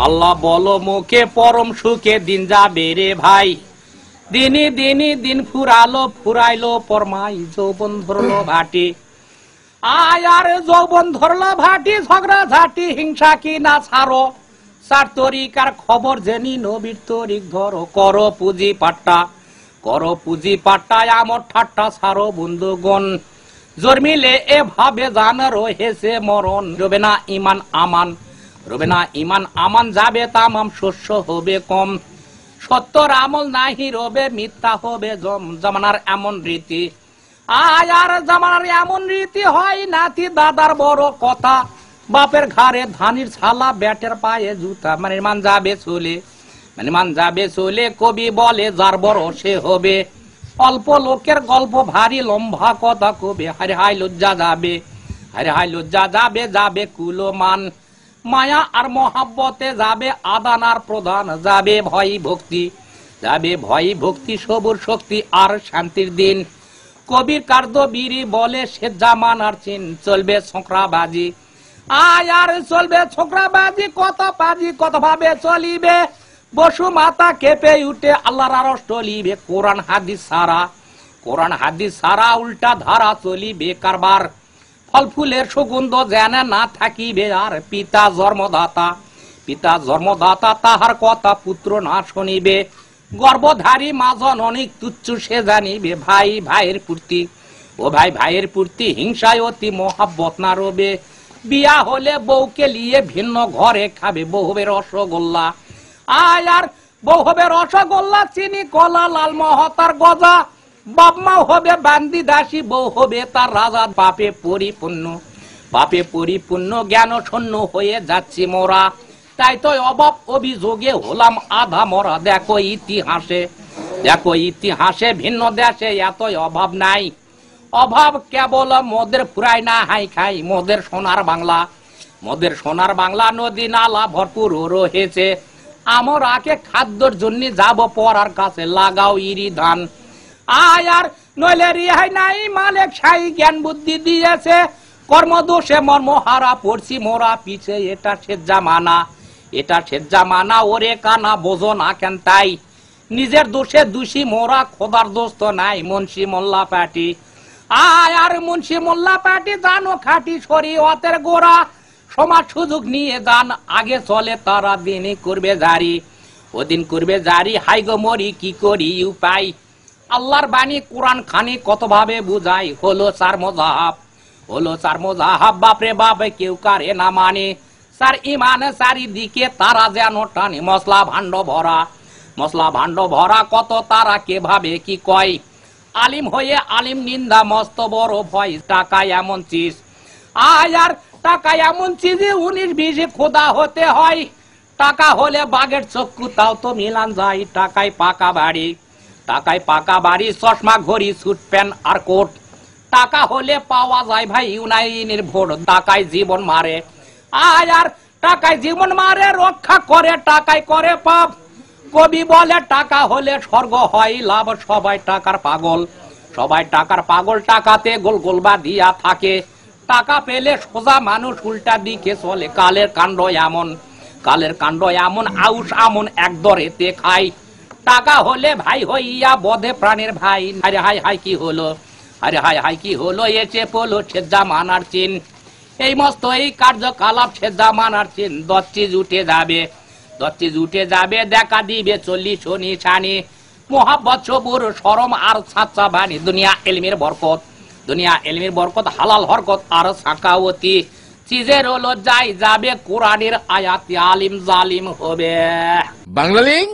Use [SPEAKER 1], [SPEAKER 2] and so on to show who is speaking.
[SPEAKER 1] আল্লাহ বলো মুখে পরম সুখে দিন যাবে রে ভাই, দিনই দিনই দিন ফুরাইলো পরমাই যৌবন ধরলো ভাটি। আয় আর যৌবন ধরলো ভাটি, ঝগড়া ঝাটি হিংসা কি না ছাড়ো, চার তরিকার খবর জেনি নবীর তরিক ধরো, করো পুঁজি পাট্টা আমর ঠাট্টা ছাড়ো বন্ধুগণ, জন্মিলে এভাবে জান রয়েছে মরণ, রবে না ইমান আমান যাবে তামাম শস্য হবে কম, সত্যর আমল নাহি রবে মিথ্যা হবে জামানার এমন রীতি। আয় আর জামানার এমন রীতি হয় নাতি দাদার বড় কথা, বাপের ঘাড়ে ধানির ছালা ব্যাটের পায়ে জুতা, মানে মান যাবে চলে কবি বলে যার বড় সে হবে, অল্প লোকের গল্প ভারী লম্বা কথা কবে, হায় হায় লজ্জা যাবে কুলমান, মায়া আর মহাব্বতে যাবে আদান আর প্রধান, যাবে ভয় ভক্তি সবুর শক্তি আর শান্তির দিন, কবির কার্য বীরি বলে সে জামানার চিন, চলবে ছোকরাবাজি। আয় আর চলবে ছোকরাবাজি, কত ভাবে চলিবে, বসু মাতা কেঁপে উঠে আল্লাহর আরশ টলিবে, কোরআন হাদিস সারা উল্টা ধারা চলিবে কারবার, ফল ফুলের সুগন্ধ যেন না থাকিবে আর, পিতা জন্মদাতা তাহার কথা পুত্র না শুনিবে, গর্ভধারী মা জননী তুচ্ছ সে জানিবে, ভাইয়ের পূর্তি হিংসায় অতি মহাব্বত না রবে, বিয়া হলে বউকে লিয়ে ভিন্ন ঘরে খাবে বউ হবে রসগোল্লা। আয় আর বউ হবে রসগোল্লা, চিনি কলা লাল মহতার গজা, বাপ মা হবে বান্দি দাসী, বউ হবে তার রাজা, পাপে পরিপূর্ণ জ্ঞান শূন্য হয়ে যাচ্ছি মোরা, তাই তো অভাব অভিযোগে হলাম আধা মরা, দেখো ইতিহাসে ভিন্ন দেশে এত অভাব নাই, অভাব কেবল মদের ফুরাই না হাই খাই, মদের সোনার বাংলা নদী নালা ভরপুর রয়েছে, আমরাকে খাদ্যর জন্য যাব পরার কাছে, লাগাও ইরি ধান। আয় আর নইলে রিহাই নাই, মালিক সাই জ্ঞান বুদ্ধি দিয়েছে, কর্মদোষে মর্মহারা পড়ছি মোরা পিছে, এটা সে জামানা ওরে কানা বোঝো না কেন তাই, নিজের দোষে দোষী মোরা, খোদার দোষ তো নাই, মুন্সি মোল্লা পাটি। আয় আর মুন্সি মোল্লা পাটি জানো খাটি শরীয়তের গোড়া, সমাজ সুযোগ নিয়ে যান আগে চলে তারা, দিনই করবে জারি, হাই গো মরি কি করি উপায়, আল্লাহর বাণী কোরআন খানি কত ভাবে বুঝাই, হলো চার মোজাহাব বাপরে বাপে কেউ কারে না মানে, চার ইমান চারিদিকে তারা যেন টানে, মশলা ভাণ্ড ভরা কত তারা কে ভাবে কি কয়, আলিম হয়ে আলিম নিন্দা মস্ত বড় ভয়, টাকা এমন চিজ। আয় আর টাকা এমন চিজ 19-20 খোদা হতে হয়, টাকা হলে বাঘের চক্ষু তাও তো মিলান যায়, টাকায় পাকা বাড়ি চশমা ঘড়ি স্যুট প্যান্ট আর কোট, টাকা হলে পাওয়া যায় ভাই ইউনাইনের ভোট, টাকায় জীবন মারে। আয় আর টাকায় জীবন মারে, রক্ষা করে টাকায় করে পাপ, কবি বলে টাকা হলে স্বর্গ হয় লাভ, সবাই টাকার পাগল, টাকাতে গোলগোলবা দিয়া থাকে, টাকা পেলে সোজা মানুষ উল্টা দিকে চলে, কালের কাণ্ড এমন আউশ আমন এক দরেতে খাই, টাকা হলে ভাই হইয়া বধে প্রাণের ভাই, আরে হাই কি হলো এসে পড়লো সে জামানার চিন, এই মস্ত এই কার্যকলাপ সে জামানার চিন, 10 চিজ উঠে যাবে দেখা দিবে 40 নিশানি, মোহাব্বত সবুর শরম আর সাচ্চা বাণী, দুনিয়া এলমের বরকত হালাল হরকত আর সাকাওয়াতি, চিজের লজ্জায় যাবে কোরআনের আয়াতে, আলিম জালিম হবে।
[SPEAKER 2] বাংলা লিংক